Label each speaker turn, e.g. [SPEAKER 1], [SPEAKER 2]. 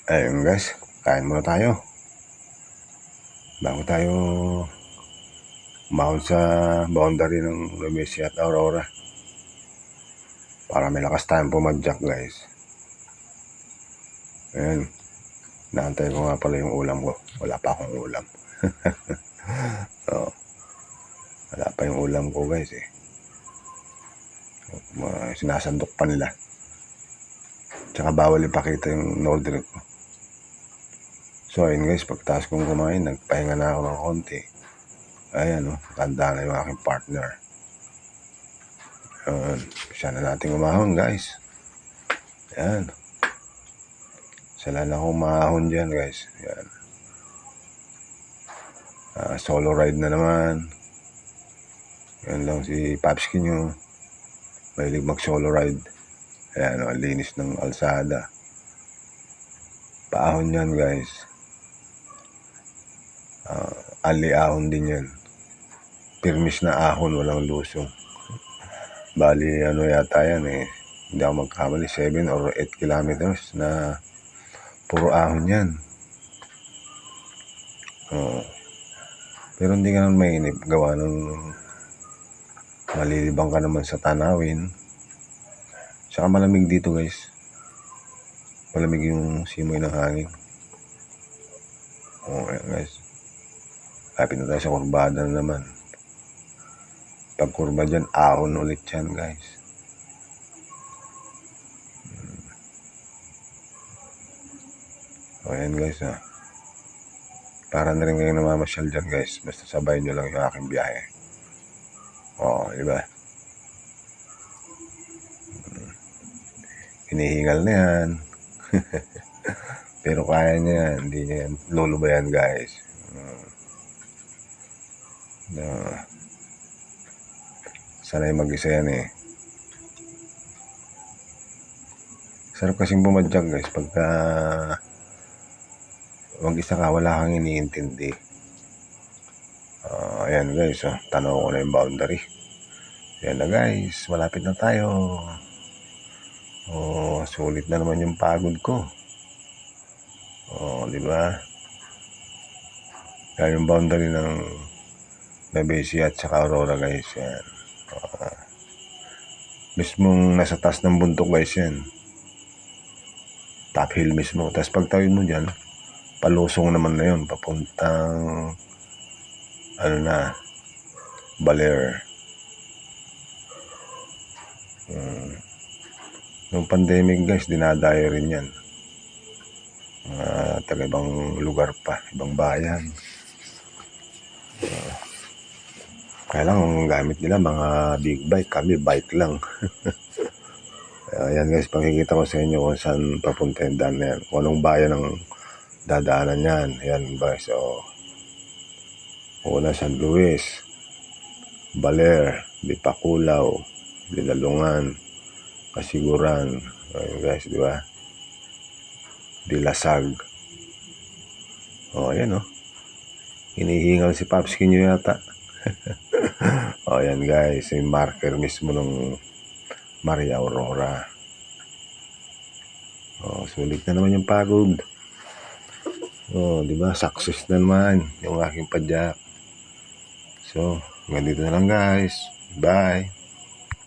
[SPEAKER 1] Ayun guys, kain muna tayo. Bago tayo umahon sa boundary ng Nuevesia at Aurora. Para may lakas tayong pumadyak guys. Ayun. Naantay ko nga pala yung ulam ko. Wala pa akong ulam. So, wala pa yung ulam ko guys eh. Sinasandok pa nila. Tsaka bawal ipakita yung order ko. So ayun guys, pagtaas kong kumain, nagpahinga na ako ng konti. Ayan tanda na yung aking partner. Siya na natin umahon guys. Ayan. Sala na akong umahon dyan guys. Ayan. Solo ride na naman. Ayan lang si Papski nyo. Mahilig mag solo ride. Ayan linis ng alsada. Paahon yan guys. Ali ahon din yan. Pirmis na ahon, walang lusong. Bali yata yan eh. Hindi ako magkamali, 7 or 8 kilometers na puro ahon yan. Pero hindi ka naman mainip. Gawa ng malilibang ka naman sa tanawin. Saka malamig dito guys. Malamig yung simoy ng hangin. Ayan guys. Lapit na tayo sa kurbada na naman. Pag kurba dyan, ahon ulit yan guys. Ayan guys para na rin kayo namamasyal dyan guys. Basta sabayin nyo lang yung aking biyahe. Diba? Hinihingal na yan. Pero kaya niya yan. Hindi niya yan lulubayan guys. Sanay mag-isa yan eh. Sarap kasing bumadyak guys pagka mag-isa ka, wala kang iniintindi. Ayan guys tanaw ko na yung boundary. Ayan na guys, malapit na tayo. Sulit na naman yung pagod ko. Diba? Yan yung boundary ng Nuevesia at saka Aurora guys. Yan. Mismong nasa taas ng bundok guys yan. Top hill mismo. Tapos pagtawid mo dyan, palusong naman na yun. Papuntang Baler. Noong pandemic guys, dinadayo rin yan. Taga ibang lugar pa, ibang bayan. Kaya lang ang gamit nila mga big bike, kami bike lang. Ayan guys, pakikita ko sa inyo kung saan papunta yung daan na yan. Kung anong bayan ang dadaanan yan. Ayan guys, una San Luis, Baler, Dipakulaw, Dilalungan, Kasiguran. Ayan guys, di ba? Dilasag. Ayan hinihingal si Papski nyo yata. Ayan guys, yung marker mismo ng Maria Aurora. Sulit na naman yung pagod. Di ba? Success na naman yung aking padyak. So, ganito na lang guys. Bye.